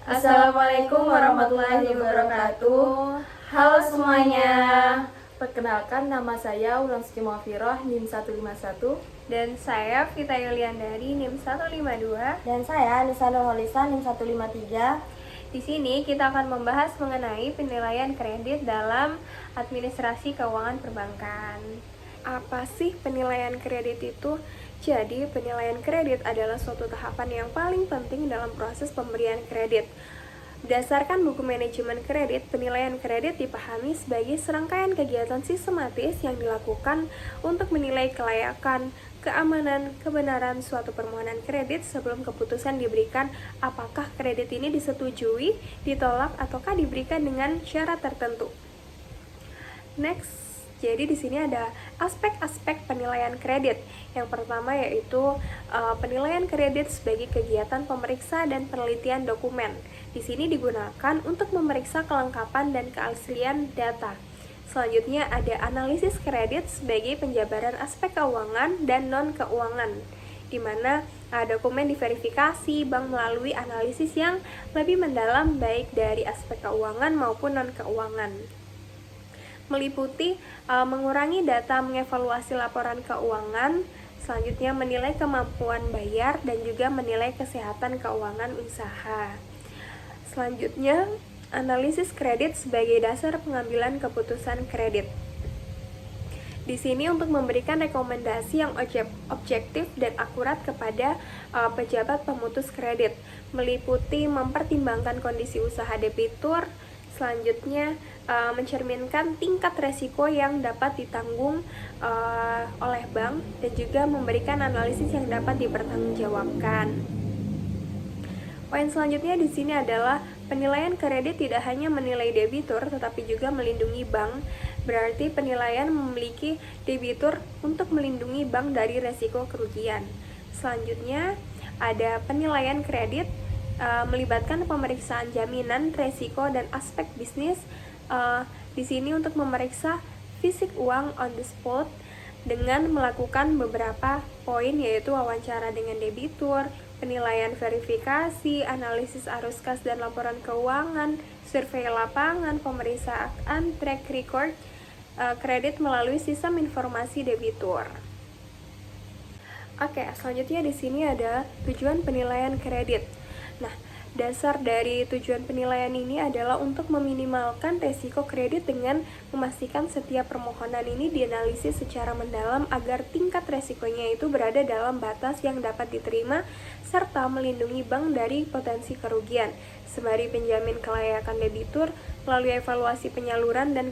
Assalamualaikum warahmatullahi wabarakatuh. Halo semuanya. Perkenalkan, nama saya Wulan Suci Muafiroh, NIM 151. Dan saya Vita Yuliandari, NIM 152. Dan saya Nisa Nurholisa, NIM 153. Di sini kita akan membahas mengenai penilaian kredit dalam administrasi keuangan perbankan. Apa sih penilaian kredit itu? Jadi, penilaian kredit adalah suatu tahapan yang paling penting dalam proses pemberian kredit. Berdasarkan buku manajemen kredit, penilaian kredit dipahami sebagai serangkaian kegiatan sistematis yang dilakukan untuk menilai kelayakan, keamanan, kebenaran suatu permohonan kredit sebelum keputusan diberikan apakah kredit ini disetujui, ditolak, ataukah diberikan dengan syarat tertentu. Next. Jadi di sini ada aspek-aspek penilaian kredit. Yang pertama yaitu penilaian kredit sebagai kegiatan pemeriksa dan penelitian dokumen. Di sini digunakan untuk memeriksa kelengkapan dan keaslian data. Selanjutnya ada analisis kredit sebagai penjabaran aspek keuangan dan non-keuangan, di mana dokumen diverifikasi bank melalui analisis yang lebih mendalam baik dari aspek keuangan maupun non-keuangan. Meliputi mengurangi data mengevaluasi laporan keuangan, selanjutnya menilai kemampuan bayar dan juga menilai kesehatan keuangan usaha. Selanjutnya, analisis kredit sebagai dasar pengambilan keputusan kredit. Di sini untuk memberikan rekomendasi yang objektif dan akurat kepada pejabat pemutus kredit, meliputi mempertimbangkan kondisi usaha debitur. Selanjutnya, mencerminkan tingkat resiko yang dapat ditanggung oleh bank dan juga memberikan analisis yang dapat dipertanggungjawabkan. Poin selanjutnya di sini adalah penilaian kredit tidak hanya menilai debitur tetapi juga melindungi bank. Berarti penilaian memiliki debitur untuk melindungi bank dari resiko kerugian. Selanjutnya ada penilaian kredit melibatkan pemeriksaan jaminan, resiko, dan aspek bisnis. Di sini untuk memeriksa fisik uang on the spot dengan melakukan beberapa poin, yaitu wawancara dengan debitur, penilaian verifikasi, analisis arus kas dan laporan keuangan, survei lapangan, pemeriksaan track record kredit melalui sistem informasi debitur. Oke, selanjutnya di sini ada tujuan penilaian kredit. Nah, dasar dari tujuan penilaian ini adalah untuk meminimalkan resiko kredit dengan memastikan setiap permohonan ini dianalisis secara mendalam agar tingkat resikonya itu berada dalam batas yang dapat diterima serta melindungi bank dari potensi kerugian, sembari penjamin kelayakan debitur melalui evaluasi penyaluran dan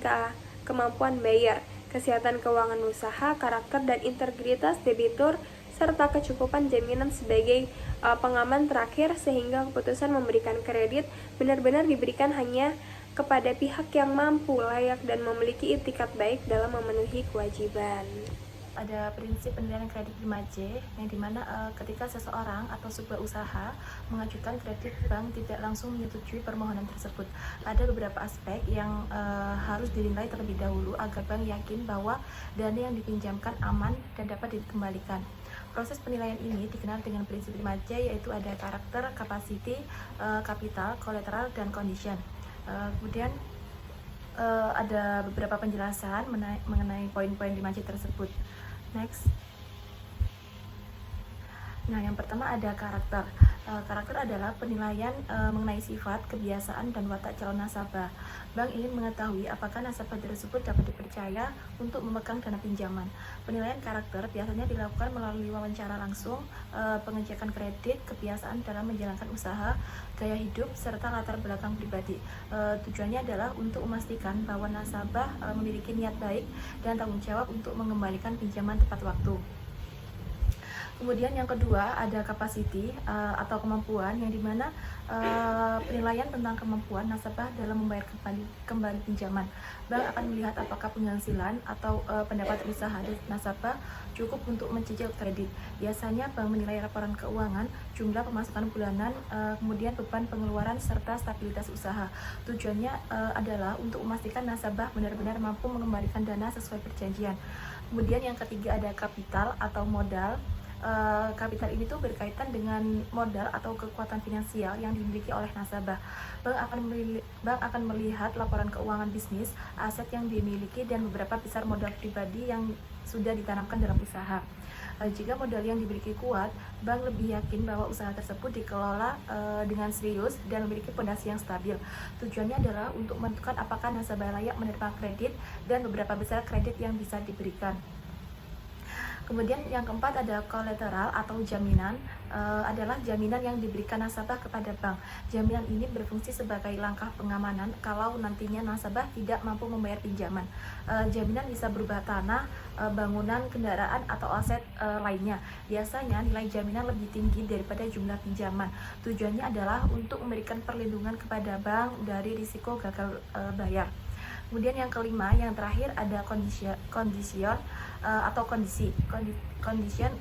kemampuan bayar, kesehatan keuangan usaha, karakter dan integritas debitur, serta kecukupan jaminan sebagai pengaman terakhir sehingga keputusan memberikan kredit benar-benar diberikan hanya kepada pihak yang mampu, layak, dan memiliki itikat baik dalam memenuhi kewajiban. Ada prinsip penilaian kredit 5C yang dimana ketika seseorang atau sebuah usaha mengajukan kredit, bank tidak langsung menyetujui permohonan tersebut. Ada beberapa aspek yang harus dinilai terlebih dahulu agar bank yakin bahwa dana yang dipinjamkan aman dan dapat dikembalikan. Proses penilaian ini dikenal dengan prinsip 5C, yaitu ada karakter, capacity, capital, collateral, dan condition. Kemudian ada beberapa penjelasan mengenai poin-poin 5C tersebut. Next. Nah, yang pertama ada karakter. Karakter adalah penilaian mengenai sifat, kebiasaan, dan watak calon nasabah. Bank ingin mengetahui apakah nasabah tersebut dapat dipercaya untuk memegang dana pinjaman. Penilaian karakter biasanya dilakukan melalui wawancara langsung, pengecekan kredit, kebiasaan dalam menjalankan usaha, gaya hidup, serta latar belakang pribadi. Tujuannya adalah untuk memastikan bahwa nasabah memiliki niat baik dan tanggung jawab untuk mengembalikan pinjaman tepat waktu. Kemudian yang kedua ada capacity atau kemampuan, yang dimana penilaian tentang kemampuan nasabah dalam membayar kembali pinjaman. Bank akan melihat apakah penghasilan atau pendapat usaha dari nasabah cukup untuk mencicil kredit. Biasanya bank menilai laporan keuangan, jumlah pemasukan bulanan, kemudian beban pengeluaran serta stabilitas usaha. Tujuannya adalah untuk memastikan nasabah benar-benar mampu mengembalikan dana sesuai perjanjian. Kemudian yang ketiga ada kapital atau modal. Kapital ini tuh berkaitan dengan modal atau kekuatan finansial yang dimiliki oleh nasabah. Bank akan melihat laporan keuangan bisnis, aset yang dimiliki, dan beberapa besar modal pribadi yang sudah ditanamkan dalam usaha. Jika modal yang dimiliki kuat, bank lebih yakin bahwa usaha tersebut dikelola dengan serius dan memiliki fondasi yang stabil. Tujuannya adalah untuk menentukan apakah nasabah layak menerima kredit dan beberapa besar kredit yang bisa diberikan. Kemudian yang keempat ada kolateral atau jaminan, adalah jaminan yang diberikan nasabah kepada bank. Jaminan ini berfungsi sebagai langkah pengamanan kalau nantinya nasabah tidak mampu membayar pinjaman. Jaminan bisa berupa tanah, bangunan, kendaraan, atau aset lainnya. Biasanya nilai jaminan lebih tinggi daripada jumlah pinjaman. Tujuannya adalah untuk memberikan perlindungan kepada bank dari risiko gagal bayar. Kemudian yang kelima, yang terakhir ada condition atau kondisi. Condition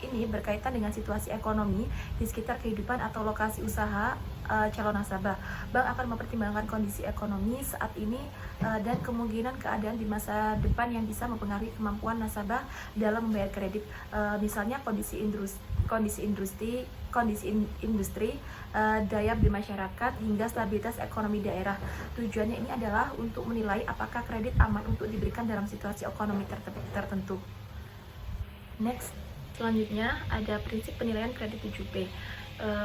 ini berkaitan dengan situasi ekonomi di sekitar kehidupan atau lokasi usaha calon nasabah. Bank akan mempertimbangkan kondisi ekonomi saat ini dan kemungkinan keadaan di masa depan yang bisa mempengaruhi kemampuan nasabah dalam membayar kredit. Misalnya kondisi industri, daya beli masyarakat, hingga stabilitas ekonomi daerah. Tujuannya ini adalah untuk menilai apakah kredit aman untuk diberikan dalam situasi ekonomi tertentu. Next, selanjutnya ada prinsip penilaian kredit 7P.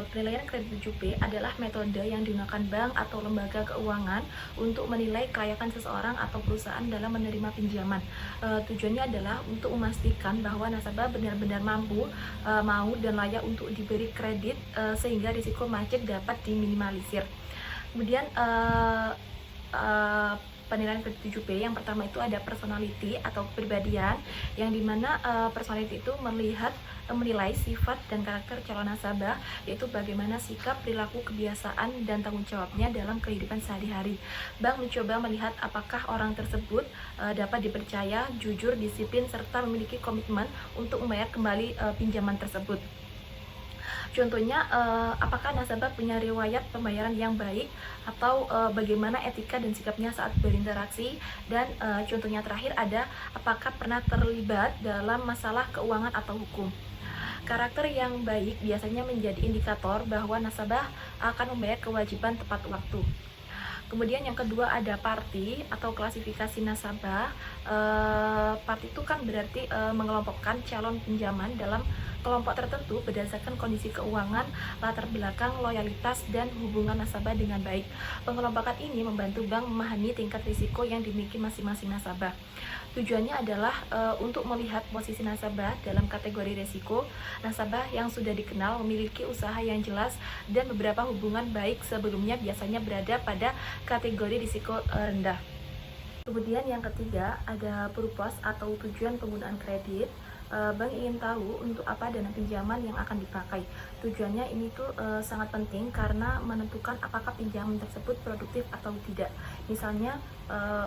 Penilaian kredit 7P adalah metode yang digunakan bank atau lembaga keuangan untuk menilai kelayakan seseorang atau perusahaan dalam menerima pinjaman. Tujuannya adalah untuk memastikan bahwa nasabah benar-benar mampu, mau, dan layak untuk diberi kredit sehingga risiko macet dapat diminimalisir. Kemudian penilaian kredit 7P yang pertama itu ada personality atau kepribadian, yang dimana personality itu menilai sifat dan karakter calon nasabah, yaitu bagaimana sikap, perilaku, kebiasaan, dan tanggung jawabnya dalam kehidupan sehari-hari. Bank mencoba melihat apakah orang tersebut dapat dipercaya, jujur, disiplin, serta memiliki komitmen untuk membayar kembali pinjaman tersebut. Contohnya, apakah nasabah punya riwayat pembayaran yang baik, atau bagaimana etika dan sikapnya saat berinteraksi, dan contohnya terakhir ada apakah pernah terlibat dalam masalah keuangan atau hukum. Karakter yang baik biasanya menjadi indikator bahwa nasabah akan membayar kewajiban tepat waktu. Kemudian yang kedua ada party atau klasifikasi nasabah. Party itu kan berarti mengelompokkan calon pinjaman dalam kelompok tertentu berdasarkan kondisi keuangan, latar belakang, loyalitas, dan hubungan nasabah dengan baik. Pengelompokan ini membantu bank memahami tingkat risiko yang dimiliki masing-masing nasabah. Tujuannya adalah untuk melihat posisi nasabah dalam kategori risiko. Nasabah yang sudah dikenal memiliki usaha yang jelas dan beberapa hubungan baik sebelumnya biasanya berada pada kategori risiko rendah. Kemudian yang ketiga ada purpose atau tujuan penggunaan kredit. Bank ingin tahu untuk apa dana pinjaman yang akan dipakai. Tujuannya ini tuh sangat penting karena menentukan apakah pinjaman tersebut produktif atau tidak. Misalnya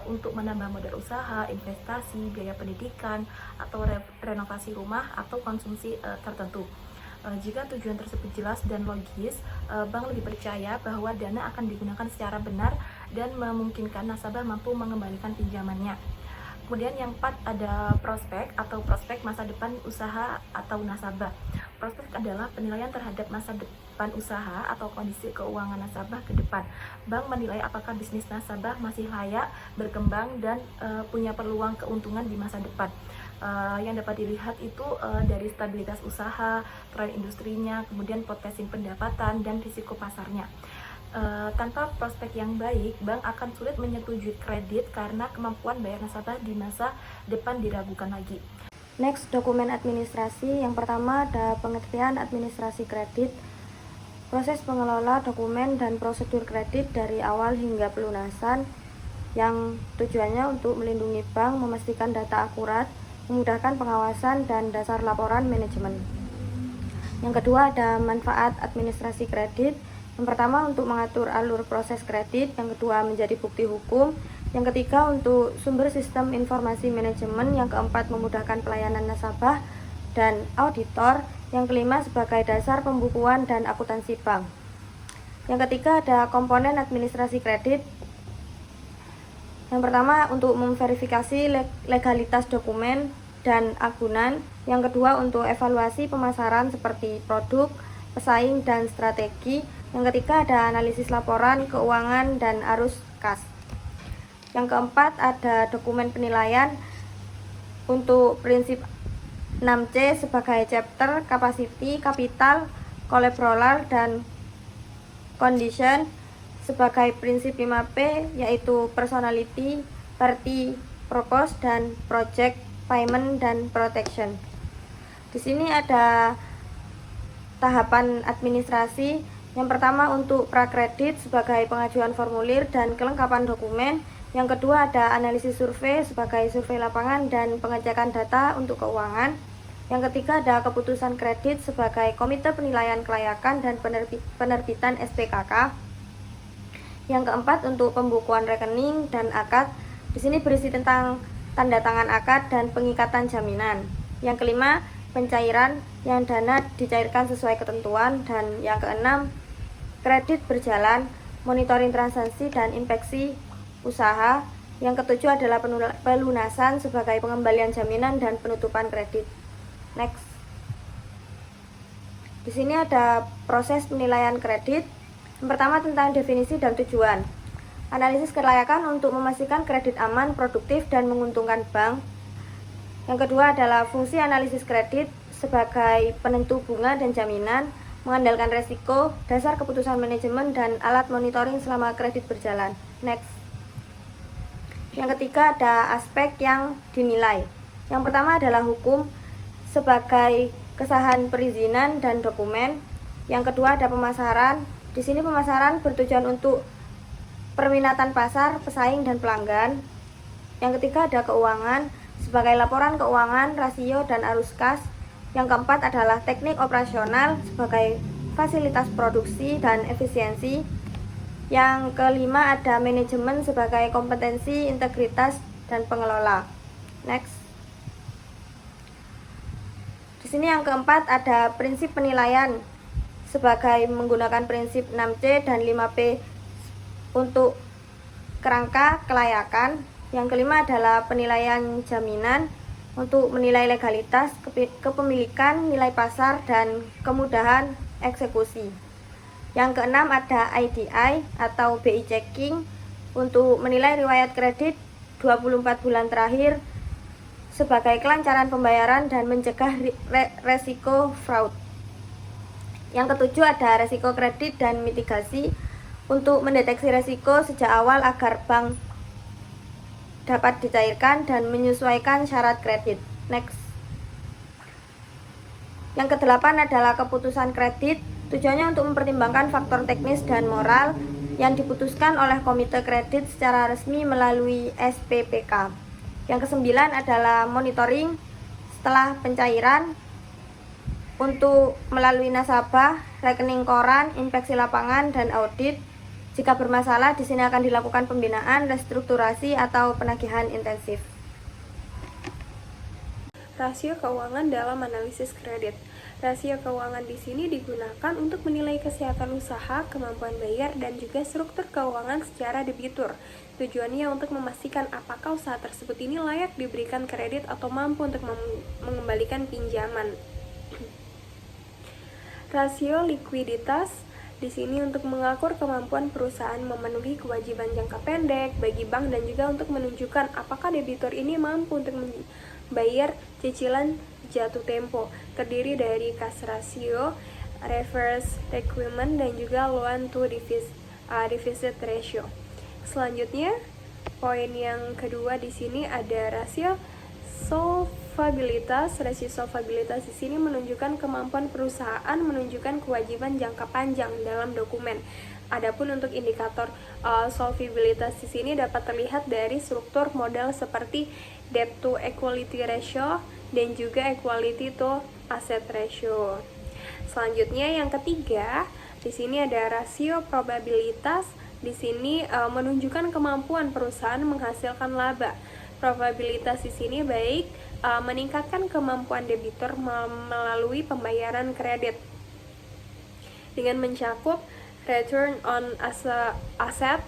untuk menambah modal usaha, investasi, biaya pendidikan, atau renovasi rumah atau konsumsi tertentu. Jika tujuan tersebut jelas dan logis, bank lebih percaya bahwa dana akan digunakan secara benar dan memungkinkan nasabah mampu mengembalikan pinjamannya. Kemudian yang keempat ada prospek atau prospek masa depan usaha atau nasabah. Prospek adalah penilaian terhadap masa depan usaha atau kondisi keuangan nasabah ke depan. Bank menilai apakah bisnis nasabah masih layak berkembang dan punya peluang keuntungan di masa depan. Yang dapat dilihat itu dari stabilitas usaha, tren industrinya, kemudian potensi pendapatan, dan risiko pasarnya. Tanpa prospek yang baik, bank akan sulit menyetujui kredit karena kemampuan bayar nasabah di masa depan diragukan lagi. Next, dokumen administrasi. Yang pertama ada pengertian administrasi kredit. Proses pengelola dokumen dan prosedur kredit dari awal hingga pelunasan, yang tujuannya untuk melindungi bank, memastikan data akurat, memudahkan pengawasan, dan dasar laporan manajemen. Yang kedua ada manfaat administrasi kredit. Yang pertama untuk mengatur alur proses kredit, yang kedua menjadi bukti hukum, yang ketiga untuk sumber sistem informasi manajemen, yang keempat memudahkan pelayanan nasabah dan auditor, yang kelima sebagai dasar pembukuan dan akuntansi bank. Yang ketiga ada komponen administrasi kredit. Yang pertama untuk memverifikasi legalitas dokumen dan agunan. Yang kedua untuk evaluasi pemasaran seperti produk, pesaing, dan strategi. Yang ketiga ada analisis laporan, keuangan, dan arus kas. Yang keempat ada dokumen penilaian untuk prinsip 6C sebagai chapter, capacity, capital, collateral, dan condition. Sebagai prinsip 5P yaitu personality, party, purpose, dan project, payment, dan protection. Di sini ada tahapan administrasi. Yang pertama untuk prakredit sebagai pengajuan formulir dan kelengkapan dokumen. Yang kedua ada analisis survei sebagai survei lapangan dan pengecekan data untuk keuangan. Yang ketiga ada keputusan kredit sebagai komite penilaian kelayakan dan penerbitan SPKK. Yang keempat untuk pembukuan rekening dan akad. Di sini berisi tentang tanda tangan akad dan pengikatan jaminan. Yang kelima pencairan, yang dana dicairkan sesuai ketentuan. Dan yang keenam kredit berjalan, monitoring transaksi dan inspeksi usaha. Yang ketujuh adalah pelunasan sebagai pengembalian jaminan dan penutupan kredit. Next. Di sini ada proses penilaian kredit. Yang pertama tentang definisi dan tujuan. Analisis kelayakan untuk memastikan kredit aman, produktif, dan menguntungkan bank. Yang kedua adalah fungsi analisis kredit sebagai penentu bunga dan jaminan, mengandalkan resiko, dasar keputusan manajemen, dan alat monitoring selama kredit berjalan. Next. Yang ketiga ada aspek yang dinilai. Yang pertama adalah hukum sebagai kesahan perizinan dan dokumen. Yang kedua ada pemasaran. Di sini pemasaran bertujuan untuk perminatan pasar, pesaing, dan pelanggan. Yang ketiga ada keuangan sebagai laporan keuangan, rasio, dan arus kas. Yang keempat adalah teknik operasional sebagai fasilitas produksi dan efisiensi. Yang kelima ada manajemen sebagai kompetensi, integritas, dan pengelola. Next. Di sini yang keempat ada prinsip penilaian sebagai menggunakan prinsip 6C dan 5P untuk kerangka kelayakan. Yang kelima adalah penilaian jaminan untuk menilai legalitas, kepemilikan, nilai pasar, dan kemudahan eksekusi. Yang keenam ada IDI atau BI checking untuk menilai riwayat kredit 24 bulan terakhir sebagai kelancaran pembayaran dan mencegah resiko fraud. Yang ketujuh ada resiko kredit dan mitigasi untuk mendeteksi resiko sejak awal agar bank dapat dicairkan dan menyesuaikan syarat kredit. Next. Yang kedelapan adalah keputusan kredit. Tujuannya untuk mempertimbangkan faktor teknis dan moral yang diputuskan oleh komite kredit secara resmi melalui SPPK. Yang kesembilan adalah monitoring setelah pencairan untuk melalui nasabah, rekening koran, inspeksi lapangan, dan audit. Jika bermasalah, di sini akan dilakukan pembinaan, restrukturasi, atau penagihan intensif. Rasio keuangan dalam analisis kredit. Rasio keuangan di sini digunakan untuk menilai kesehatan usaha, kemampuan bayar, dan juga struktur keuangan secara debitur. Tujuannya untuk memastikan apakah usaha tersebut ini layak diberikan kredit atau mampu untuk mengembalikan pinjaman. Rasio likuiditas di sini untuk mengukur kemampuan perusahaan memenuhi kewajiban jangka pendek bagi bank dan juga untuk menunjukkan apakah debitur ini mampu untuk membayar cicilan jatuh tempo. Terdiri dari cash ratio, reverse requirement, dan juga loan to deficit ratio. Selanjutnya, poin yang kedua di sini ada rasio solvabilitas. Rasio solvabilitas di sini menunjukkan kemampuan perusahaan menunjukkan kewajiban jangka panjang dalam dokumen. Adapun untuk indikator solvabilitas di sini dapat terlihat dari struktur modal seperti debt to equity ratio dan juga equity to asset ratio. Selanjutnya yang ketiga, di sini ada rasio probabilitas. Di sini menunjukkan kemampuan perusahaan menghasilkan laba. Probabilitas di sini baik meningkatkan kemampuan debitur melalui pembayaran kredit dengan mencakup return on asset,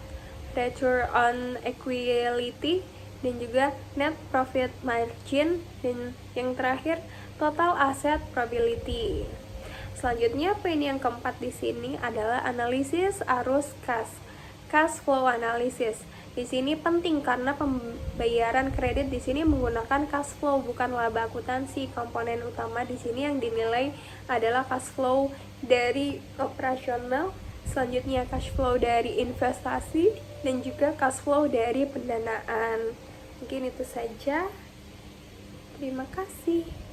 return on equity, dan juga net profit margin, dan yang terakhir total asset probability. Selanjutnya poin yang keempat di sini adalah analisis arus cash flow analysis. Di sini penting karena pembayaran kredit di sini menggunakan cash flow, bukan laba akuntansi. Komponen utama di sini yang dinilai adalah cash flow dari operasional, selanjutnya cash flow dari investasi, dan juga cash flow dari pendanaan. Mungkin itu saja. Terima kasih.